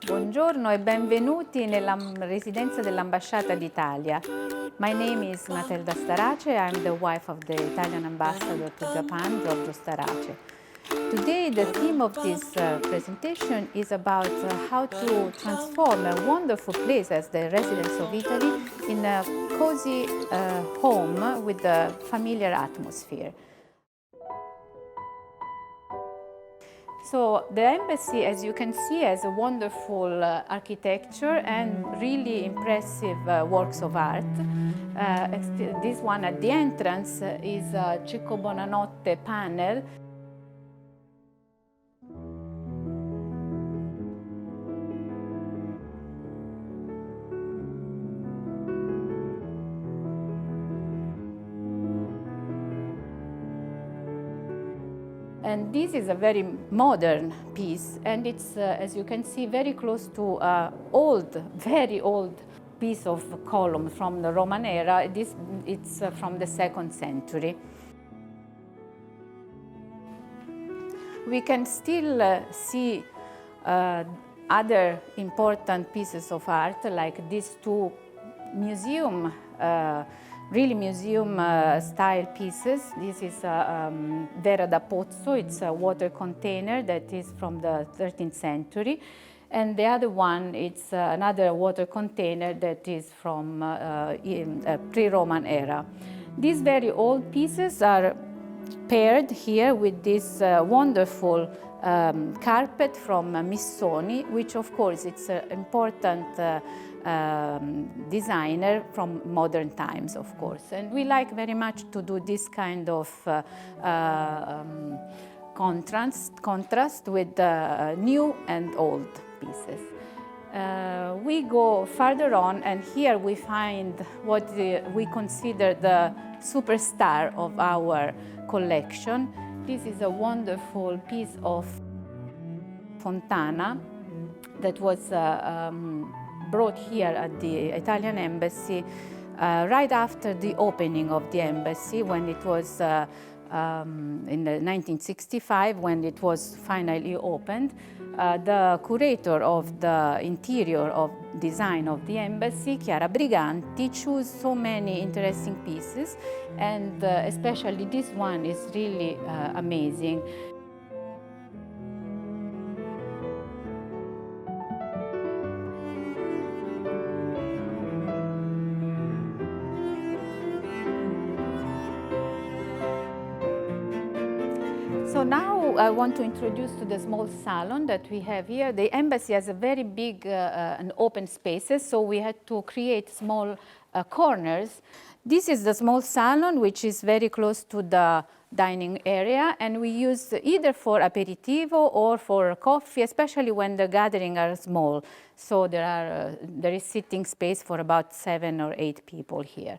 Buongiorno e benvenuti nella residenza dell'Ambasciata d'Italia. My name is Matilda Starace. I'm the wife of the Italian ambassador to Japan, Giorgio Starace. Today the theme of this presentation is about how to transform a wonderful place as the residence of Italy in a cozy home with a familiar atmosphere. So the embassy, as you can see, has a wonderful architecture and really impressive works of art. This one at the entrance is a Cicco Bonanotte panel. And this is a very modern piece, and it's, as you can see, very close to very old piece of column from the Roman era. It's from the 2nd century. We can still see other important pieces of art, like these two museum style pieces. This is Vera da Pozzo. It's a water container that is from the 13th century. And the other one, it's another water container that is from pre-Roman era. These very old pieces are paired here with this wonderful carpet from Missoni, which of course it's an important designer from modern times, of course. And we like very much to do this kind of contrast with new and old pieces. We go further on, and here we find what we consider the superstar of our collection. This is a wonderful piece of Fontana that was brought here at the Italian embassy right after the opening of the embassy, when it was in 1965, when it was finally opened. The curator of the interior of design of the embassy, Chiara Briganti, chose so many interesting pieces, and especially this one is really amazing. So now I want to introduce to the small salon that we have here. The embassy has a very big and open spaces, so we had to create small corners. This is the small salon, which is very close to the dining area, and we use either for aperitivo or for coffee, especially when the gatherings are small. So there is sitting space for about 7 or 8 people here.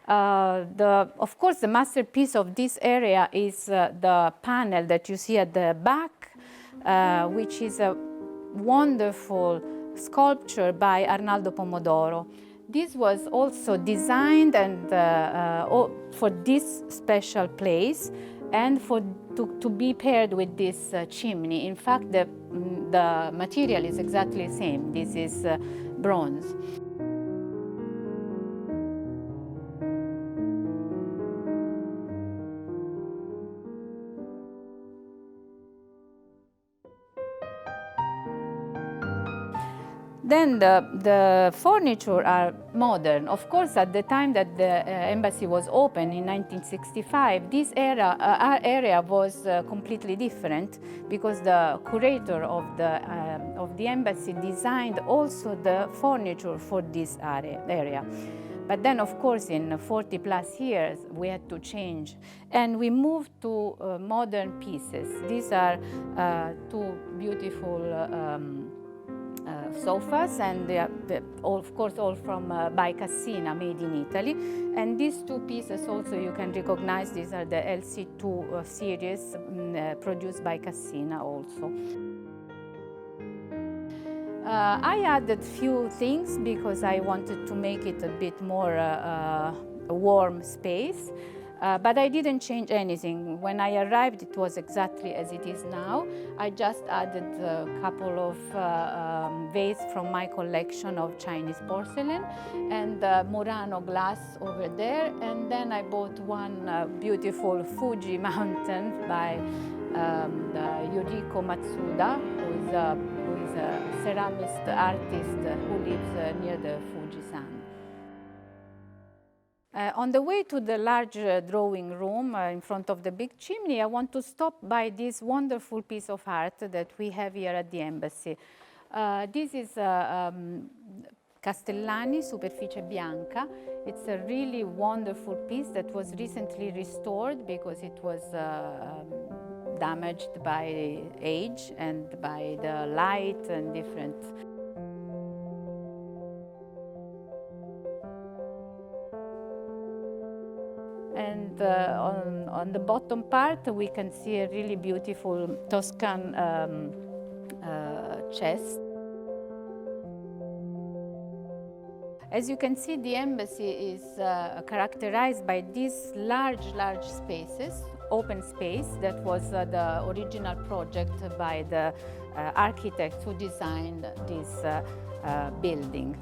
Of course, the masterpiece of this area is the panel that you see at the back, which is a wonderful sculpture by Arnaldo Pomodoro. This was also designed and for this special place, and to be paired with this chimney. In fact, the material is exactly the same. This is bronze. Then the furniture are modern. Of course, at the time that the embassy was opened in 1965, this our area was completely different, because the curator of the embassy designed also the furniture for this area. But then, of course, in 40 plus years, we had to change. And we moved to modern pieces. These are two beautiful sofas, and they are, of course, all from by Cassina, made in Italy. And these two pieces also you can recognize. These are the LC2 series produced by Cassina also. I added few things because I wanted to make it a bit more a warm space. But I didn't change anything. When I arrived, it was exactly as it is now. I just added a couple of vases from my collection of Chinese porcelain and Murano glass over there. And then I bought one beautiful Fuji mountain by Yuriko Matsuda, who is a ceramist artist who lives near the Fuji-san. On the way to the large drawing room in front of the big chimney, I want to stop by this wonderful piece of art that we have here at the embassy. This is Castellani, Superficie Bianca. It's a really wonderful piece that was recently restored because it was damaged by age and by the light and different. And on the bottom part, we can see a really beautiful Toscan chest. As you can see, the embassy is characterized by these large spaces, open space. That was the original project by the architect who designed this building.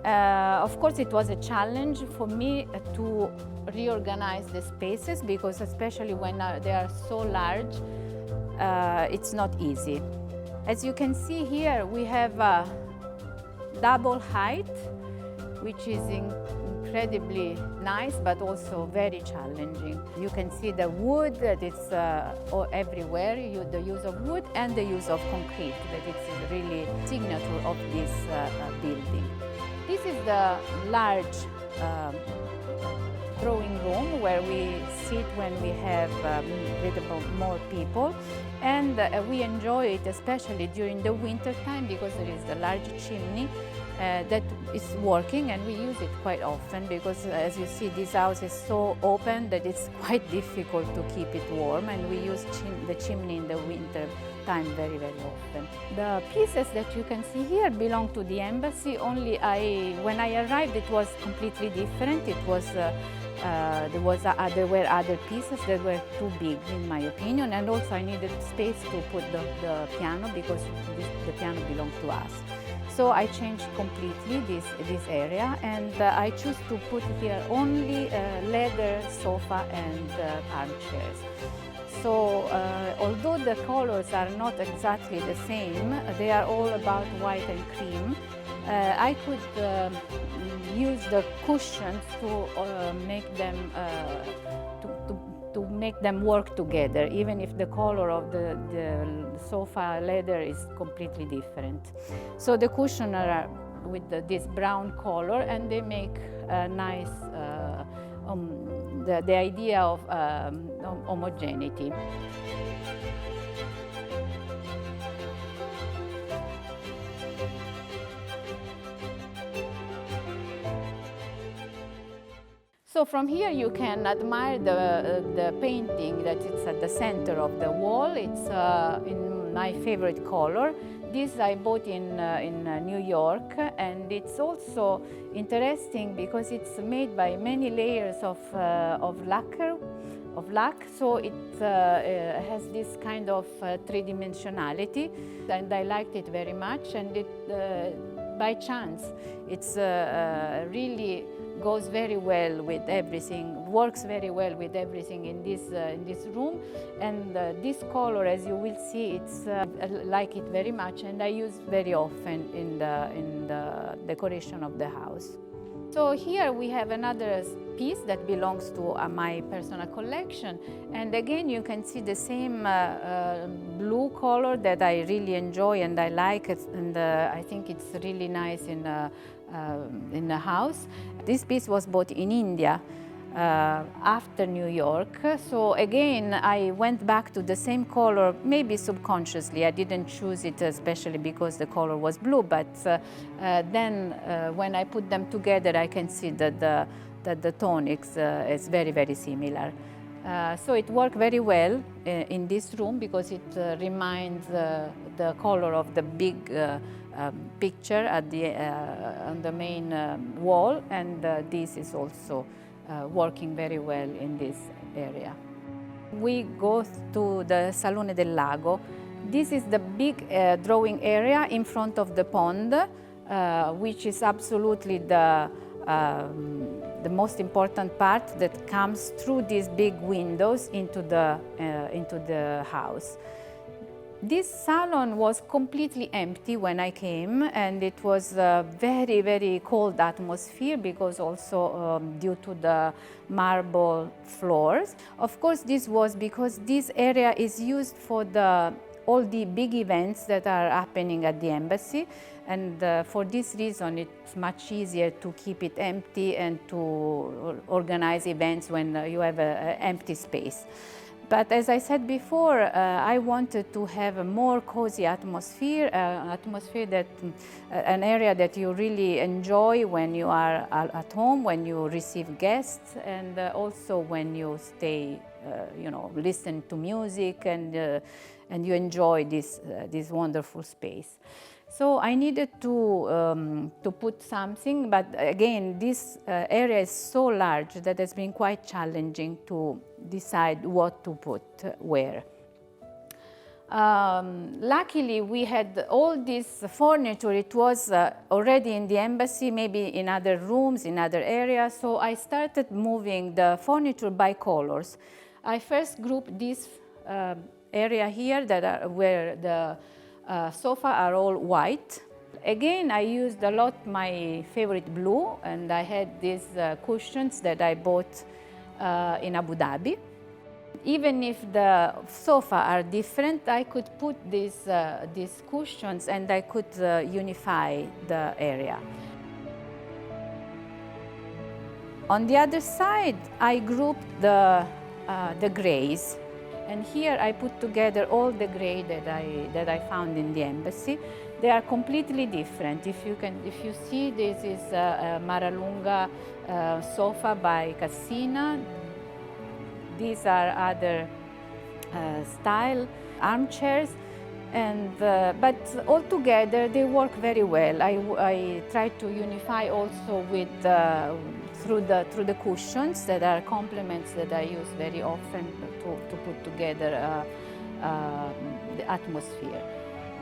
Of course, it was a challenge for me to reorganize the spaces because especially when they are so large, it's not easy. As you can see here, we have a double height, which is incredibly nice, but also very challenging. You can see the wood that it's everywhere, the use of wood and the use of concrete, that it's really signature of this building. This is the large drawing room where we sit when we have more people, and we enjoy it especially during the winter time because there is the large chimney that is working, and we use it quite often because as you see, this house is so open that it's quite difficult to keep it warm, and we use the chimney in the winter time very often. The pieces that you can see here belong to the embassy. Only when I arrived, it was completely different. It was there were other pieces that were too big, in my opinion, and also I needed space to put the piano because the piano belonged to us. So I changed completely this area, and I choose to put here only leather sofa and armchairs. So although the colors are not exactly the same, they are all about white and cream. I could use the cushions to make them work together, even if the color of the sofa leather is completely different. So the cushions are with this brown color, and they make a nice the idea of homogeneity. So from here you can admire the painting that is at the center of the wall. It's in my favorite color. This I bought in New York, and it's also interesting because it's made by many layers of lac, so it has this kind of three-dimensionality, and I liked it very much. And it, by chance, it's really goes very well with everything, works very well with everything in this room. And this color, as you will see, I like it very much, and I use very often in the decoration of the house. So here we have another piece that belongs to my personal collection, and again you can see the same blue color that I really enjoy and I like it, and I think it's really nice in the house. This piece was bought in India after New York. So again, I went back to the same color, maybe subconsciously. I didn't choose it especially because the color was blue, but then when I put them together, I can see that the tonics is very, very similar. So it worked very well in this room because it reminds the color of the big picture at on the main wall, and this is also working very well in this area. We go to the Salone del Lago. This is the big drawing area in front of the pond, which is absolutely the most important part that comes through these big windows into the house. This salon was completely empty when I came, and it was a very, very cold atmosphere because also due to the marble floors. Of course, this was because this area is used for all the big events that are happening at the embassy, and for this reason it's much easier to keep it empty and to organize events when you have an empty space. But as I said before, I wanted to have a more cozy atmosphere, an area that you really enjoy when you are at home, when you receive guests, and also when you stay, listen to music and you enjoy this wonderful space. So I needed to put something, but again, this area is so large that it's been quite challenging to decide what to put where. Luckily, we had all this furniture. It was already in the embassy, maybe in other rooms, in other areas. So I started moving the furniture by colors. I first grouped this area here where the sofa are all white. Again, I used a lot my favorite blue, and I had these cushions that I bought in Abu Dhabi. Even if the sofa are different, I could put these cushions and I could unify the area. On the other side, I grouped the grays. And here I put together all the gray that I found in the embassy. They are completely different. If you see, this is a Maralunga sofa by Cassina. These are other style armchairs, but all together they work very well. I try to unify also with through the cushions that are complements that I use very often to put together the atmosphere.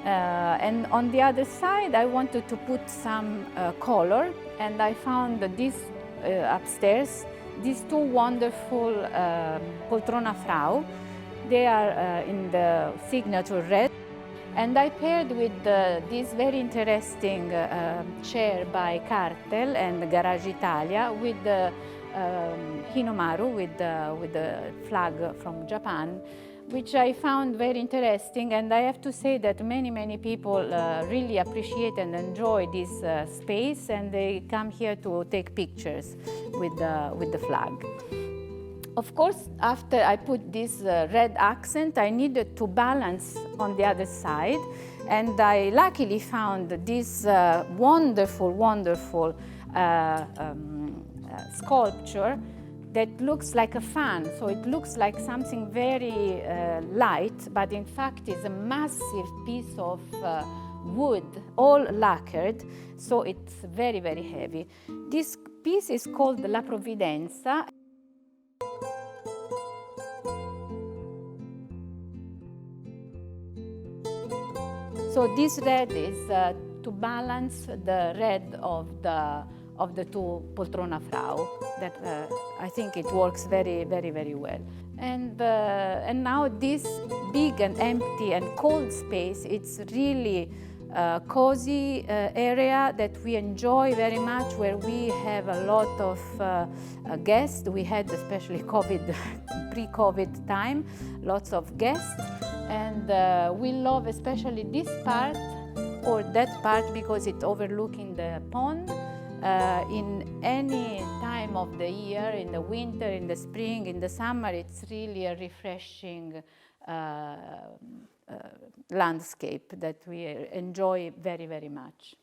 And on the other side, I wanted to put some color, and I found that this upstairs, these two wonderful Poltrona Frau. They are in the signature red. And I paired with this very interesting chair by Cartel and Garage Italia with the Hinomaru, with the flag from Japan, which I found very interesting. And I have to say that many people really appreciate and enjoy this space, and they come here to take pictures with the flag. Of course, after I put this red accent, I needed to balance on the other side, and I luckily found this wonderful sculpture that looks like a fan. So it looks like something very light, but in fact is a massive piece of wood, all lacquered, so it's very heavy. This piece is called La Provvidenza. So this red is to balance the red of the two Poltrona Frau. That I think it works very well. And now this big and empty and cold space, it's really a cozy area that we enjoy very much, where we have a lot of guests. We had, especially pre-COVID time, lots of guests. And we love especially this part or that part because it's overlooking the pond. In any time of the year, in the winter, in the spring, in the summer, it's really a refreshing landscape that we enjoy very, very much.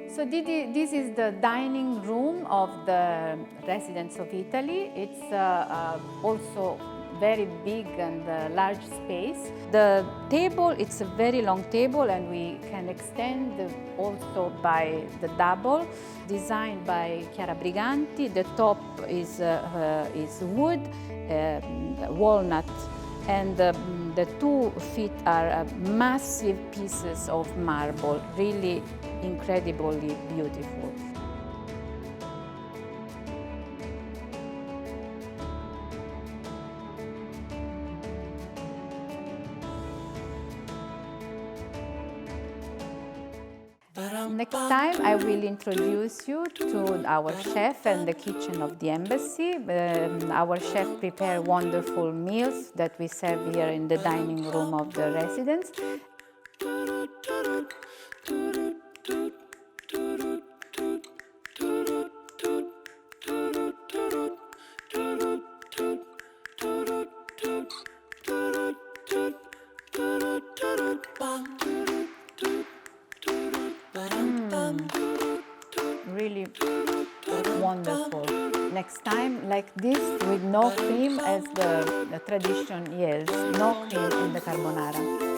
So this is the dining room of the residents of Italy. It's also very big and large space. The table, it's a very long table, and we can extend also by the double, designed by Chiara Briganti. The top is wood, walnut, and the 2 feet are massive pieces of marble, really incredibly beautiful. Next time I will introduce you to our chef and the kitchen of the embassy. Our chef prepares wonderful meals that we serve here in the dining room of the residence. Really wonderful. Next time, like this, with no cream, as the tradition yields, no cream in the carbonara.